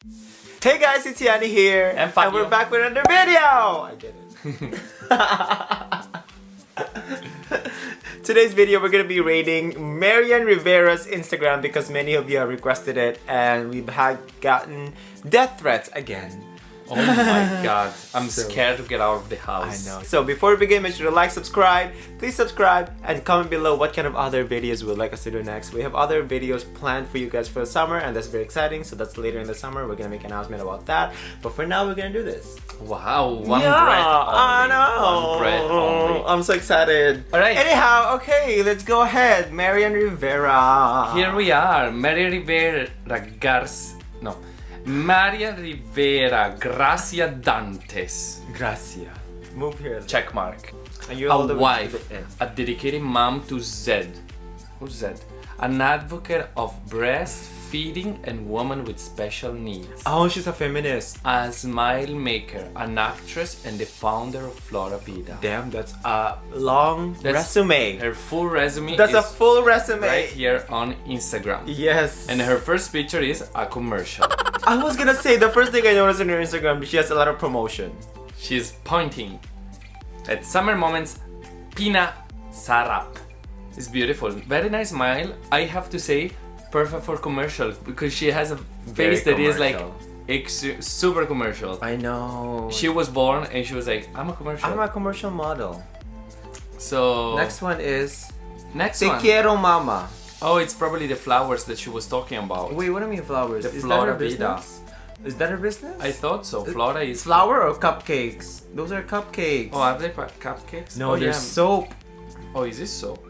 Hey guys, it's Yani here, And we're back with another video! I did it. Today's video, we're gonna be rating Marian Rivera's Instagram because many of you have requested it, and we've gotten death threats again. Oh my god, I'm scared to get out of the house. I know. So before we begin, make sure to like, subscribe, please subscribe, and comment below what kind of other videos you would like us to do next. We have other videos planned for you guys for the summer, and that's very exciting. So that's later in the summer. We're gonna make an announcement about that. But for now, we're gonna do this. Wow, one yeah, breath only. I know. One breath only. I'm so excited. Alright. Anyhow, okay, let's go ahead. Marian Rivera. Here we are, Marian Rivera Marian Rivera Gracia Dantes. Gracia. Move here. Check mark. And you A hold the wife, end. a dedicated mom to Zed. Who's Zed? An advocate of breastfeeding and women with special needs. Oh, she's a feminist. A smile maker, an actress, and the founder of Flora Vida. Damn, that's a long That's resume. Her full resume That's is a full resume. right here on Instagram. Yes. And her first picture is a commercial. I was gonna say, the first thing I noticed on her Instagram, she has a lot of promotion. She's pointing at Summer Moments Pina Sarap. It's beautiful. Very nice smile. I have to say, perfect for commercial because she has a Very face that is like commercial. super commercial. I know. She was born and she was like, I'm a commercial. I'm a commercial model. So Next one is next Te one. Quiero Mama. Oh, it's probably the flowers that she was talking about. Wait, what do you mean flowers? The Is Flora that her Vida. business? Is that her business? I thought so. Flora is Flower or cupcakes? Those are cupcakes. Oh, are they cupcakes? no, oh, they're yeah. soap. Oh, is this soap?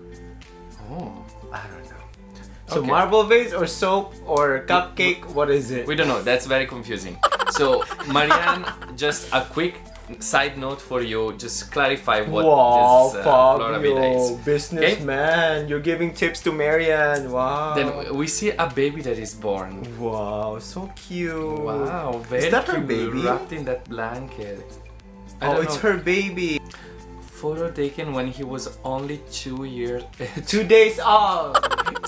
Oh. I don't know. So Okay. marble vase or soap or cupcake? What is it? We don't know. That's very confusing. So, Marianne, just a quick side note for you. Just clarify what wow, this Flora Vida Fabio, is. businessman. You're giving tips to Marianne. Wow. Then we see a baby that is born. Wow, so cute. Wow, very Is that cute. her baby? Wrapped in that blanket. I Oh, don't it's know. her baby. Photo taken when he was only 2 years. 2 days off.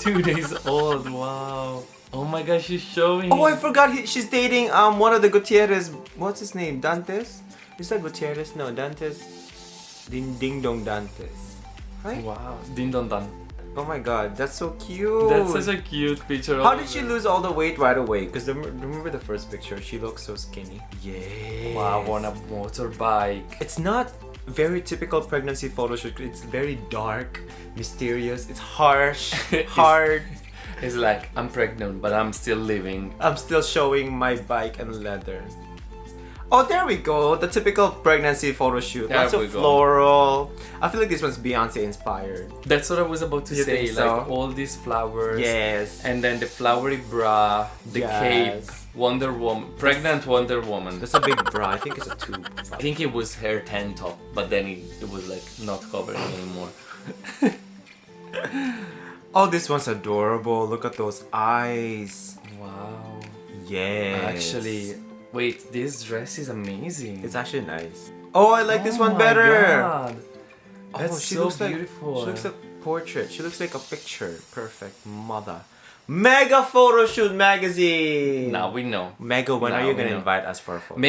2 days old. Wow. Oh my gosh, she's showing. Oh, I forgot. She's dating one of the Gutierrez. What's his name? Dantes? Is that Gutierrez? No, Dantes. Ding Dong Dantes. Right? Wow. Din don dan. Oh my god, that's so cute. That's such a cute picture. How of did she her. lose all the weight right away? Because remember the first picture, she looks so skinny. Yeah. Wow, on a motorbike. It's not very typical pregnancy photo shoot. It's very dark, mysterious. It's harsh, hard. It's like, I'm pregnant, but I'm still living. I'm still showing my bike and leather. Oh, there we go. The typical pregnancy photo shoot. There Lots we of go. floral. I feel like this one's Beyonce inspired. That's what I was about to You say. think so? Like all these flowers. Yes. And then the flowery bra, the Yes. cape, Wonder Woman, pregnant Wonder Woman. That's a big bra. I think it's a tube. I think it was her tank top, but then it was like not covering anymore. Oh, this one's adorable. Look at those eyes. Wow. Yes. Actually, wait, this dress is amazing. It's actually nice. Oh, I like this Oh one my better. God. Oh, That's she so looks beautiful. Like, she looks like a portrait. She looks like a picture. Perfect mother. Mega Photo Shoot Magazine. Now we know. Mega, when Now are you we gonna know. invite us for a photo?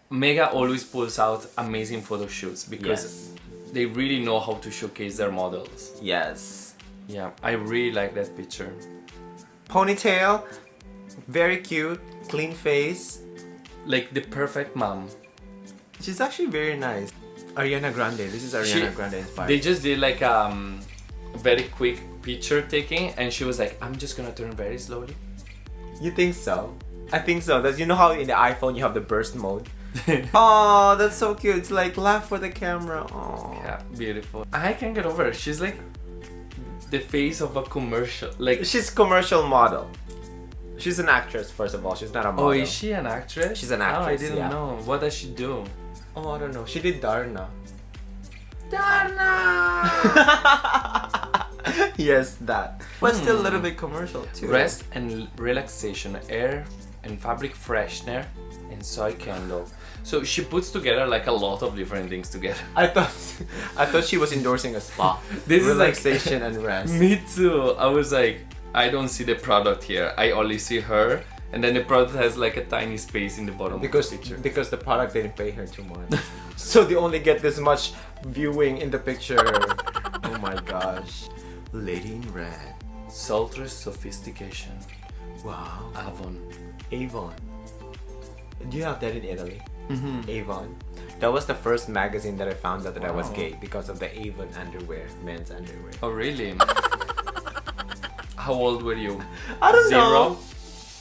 Mega always pulls out amazing photo shoots because Yes. they really know how to showcase their models. Yes. Yeah, I really like that picture. Ponytail. Very cute. Clean face. Like the perfect mom. She's actually very nice. Ariana Grande. This is Ariana Grande inspired. They just did like very quick picture taking, and she was like, "I'm just gonna turn very slowly." You think so? I think so. That's, you know how in the iPhone you have the burst mode? Oh, that's so cute. It's like laugh for the camera. Oh. Yeah, beautiful. I can't get over her. She's like the face of a commercial. Like, She's commercial model. She's an actress, first of all. She's not a model. oh, is she an actress? She's an Oh, I actress, didn't yeah. know. What does she do? Oh, I don't know. She did Darna. Darna! Yes, that. But still a little bit commercial too. Rest and relaxation, air and fabric freshener, and soy candle. So she puts together like a lot of different things together. I thought she was endorsing a spa. This is like- relaxation and rest. Me too. I was like, I don't see the product here. I only see her and then the product has like a tiny space in the bottom because of the picture. because the product didn't pay her too much, so they only get this much viewing in the picture. Oh my gosh, Lady in Red. Sultrous sophistication. Wow. Avon. Do you have that in Italy? Mm-hmm. Avon. That was the first magazine that I found out that I was Wow. gay because of the Avon underwear, men's underwear. Oh really? How old were you? I don't Zero? know.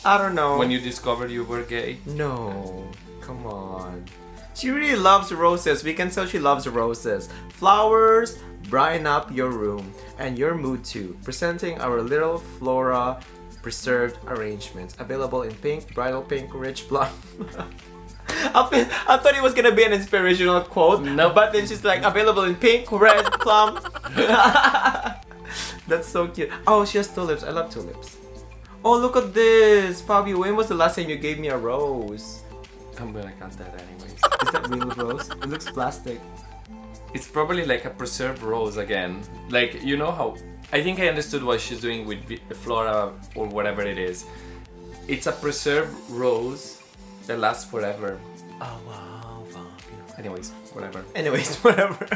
I don't know. When you discovered you were gay? No, come on. She really loves roses. We can tell she loves roses. Flowers brighten up your room and your mood too. Presenting our little flora preserved arrangements. Available in pink, bridal pink, rich plum. I thought it was gonna be an inspirational quote. No. But then she's like, available in pink, red, plum. That's so cute. Oh, she has tulips. I love tulips. Oh, look at this. Fabio, when was the last time you gave me a rose? I'm gonna cut that anyways. Is that real rose? It looks plastic. It's probably like a preserved rose again. Like, you know how... I think I understood what she's doing with Flora or whatever it is. It's a preserved rose that lasts forever. Oh wow, Fabio. Anyways, whatever. Anyways, whatever.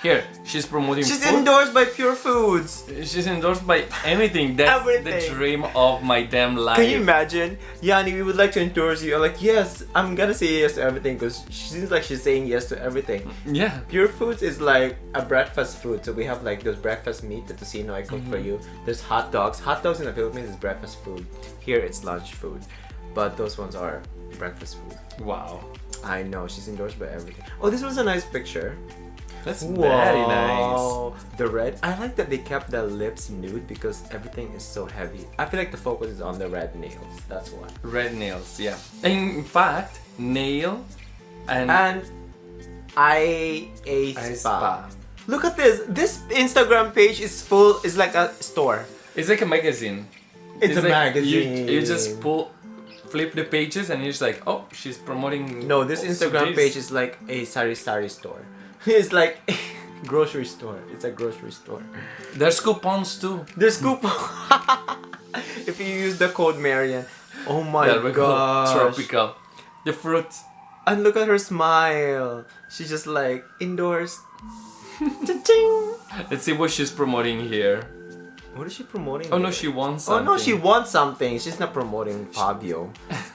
Here, she's promoting She's food. endorsed by Pure Foods. She's endorsed by anything. That's the Everything. dream of my damn life. Can you imagine? Yani, we would like to endorse you. I'm like, yes, I'm gonna say yes to everything because she seems like she's saying yes to everything. Yeah. Pure Foods is like a breakfast food. So we have like those breakfast meat that Tocino I cook for you. There's hot dogs. Hot dogs in the Philippines is breakfast food. Here it's lunch food. But those ones are breakfast food. Wow. I know, she's endorsed by everything. Oh, this was a nice picture. That's very nice. The red. I like that they kept the lips nude because everything is so heavy. I feel like the focus is on the red nails. That's why. Red nails, yeah. In fact, nail and A a spa. Look at this. This Instagram page is full. It's like a store. It's like a magazine. It's a like magazine. You just flip the pages and it's like, oh, she's promoting. No, this Instagram page is like a sari store. It's like a grocery store. It's a grocery store. There's coupons too. There's coupon. If you use the code Marian. Oh my There we go. gosh. Tropical. The fruit. And look at her smile. She's just like endorsed. Cha-ching. Let's see what she's promoting here. What is she promoting? Oh no, here? she wants Oh something. no, she wants something. She's not promoting Fabio.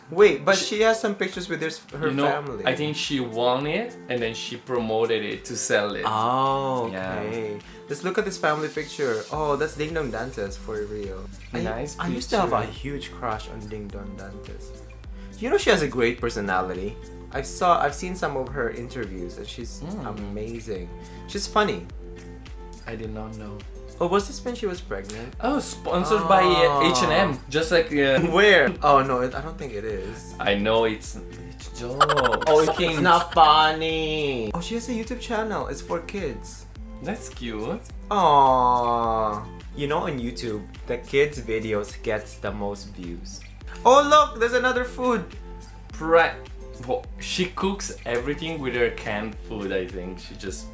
Wait, but she has some pictures with her You know, family. I think she won it and then she promoted it to sell it. Oh, okay. Let's look at this family picture. Oh, that's Ding Dong Dantes for real. Nice I used to have a picture. huge crush on Ding Dong Dantes. You know she has a great personality. I've seen some of her interviews and she's amazing. She's funny. I did not know. Oh, was this when she was pregnant? Oh, sponsored by H&M. Just like... Where? Oh no, I don't think it is. I know it's jokes. Oh, it's not funny. Oh, she has a YouTube channel. It's for kids. That's cute. Aww. You know, on YouTube, the kids' videos gets the most views. Oh look, there's another food. Well, she cooks everything with her canned food, I think. She just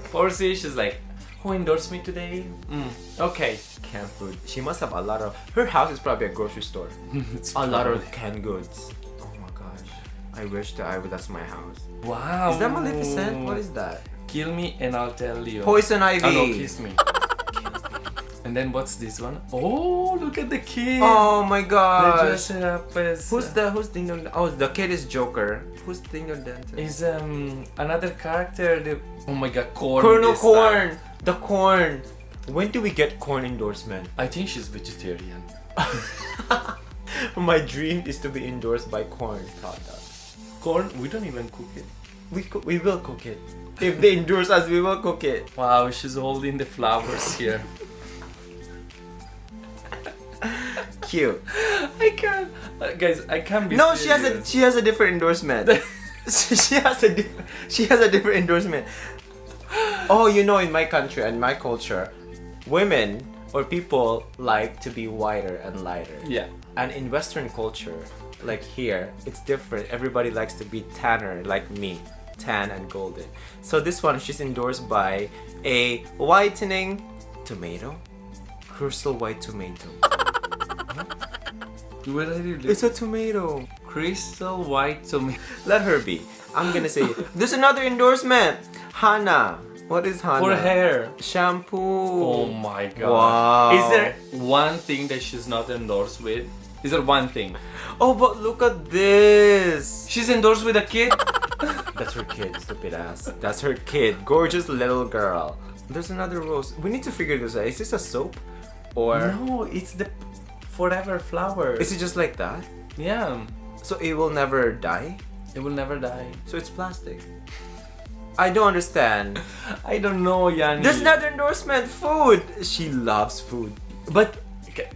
pours it, she's like, who endorsed me today? Okay. Canned food. She must have a lot of... Her house is probably a grocery store. It's A lot of probably- canned goods. Oh my gosh. I wish that's my house. Wow. Is that Maleficent? What is that? Kill me and I'll tell you. Poison Ivy. Oh no, kiss me. And then what's this one? Oh, look at the kid. Oh my They gosh. dress it up as... Who's Ding Dong? Oh, the kid is Joker. Who's Ding Dong Dantes? Is another character, oh my god, Corn. Colonel this time. Corn. The corn. When do we get corn endorsement? I think she's vegetarian. My dream is to be endorsed by corn products. Corn, we don't even cook it. We will cook it. If they endorse us, we will cook it. Wow, she's holding the flowers here. Cute. I can't, guys. I can't be. No, serious. she has a different endorsement. she has a different endorsement. Oh, you know, in my country and my culture, women or people like to be whiter and lighter. Yeah. And in Western culture, like here, it's different. Everybody likes to be tanner, like me, tan and golden. So this one, she's endorsed by a whitening tomato, crystal white tomato. What are you doing? It's a tomato. Crystal white tomato. Let her be. I'm gonna say it. There's another endorsement. Hana. What is Hana? For hair. Shampoo. Oh my god. Wow. Is there one thing that she's not endorsed with? Is there one thing? Oh, but look at this. She's endorsed with a kid? That's her kid, stupid ass. That's her kid. Gorgeous little girl. There's another rose. We need to figure this out. Is this a soap? Or No, it's the forever flower. is it just like that? Yeah. So it will never die? It will never die. So it's plastic. I don't understand. I don't know, Yani. There's another endorsement. Food. She loves food. But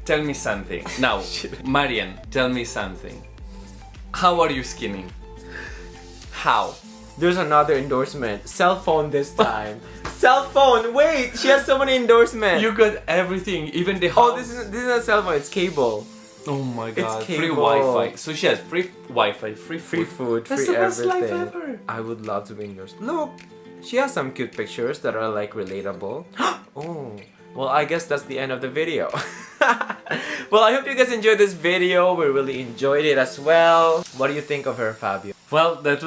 tell me something. Now, Marian, tell me something. How are you skinning? How? There's another endorsement. Cell phone this time. Cell phone. Wait, she has so many endorsements. You got everything, even the house. Oh, this is a cell phone. It's cable. Oh my god. Free cable. Wi-Fi. So she has free Wi-Fi, free Free food. food, That's free the best everything. life ever. I would love to be endorsed. Look, she has some cute pictures that are like relatable. Oh, well, I guess that's the end of the video. Well, I hope you guys enjoyed this video. We really enjoyed it as well. What do you think of her, Fabio? Well, that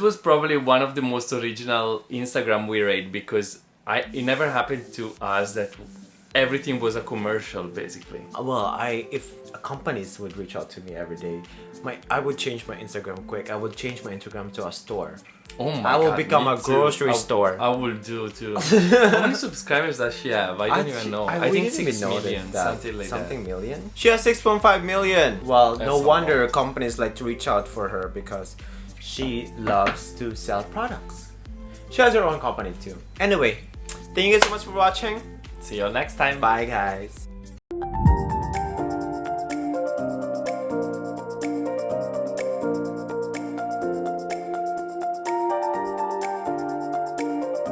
was probably one of the most original Instagram we read, because it never happened to us that everything was a commercial basically. Well, if companies would reach out to me every day, I would change my Instagram quick. I would change my Instagram to a store. Oh my I will god, become me a too. grocery store. I will do too. How many subscribers does she have? I don't even know. I think 6 million, something like something that. million? She has 6.5 million. Well, That's no a wonder lot. companies like to reach out for her because she loves to sell products. She has her own company too. Anyway, thank you guys so much for watching. See you next time. Bye guys.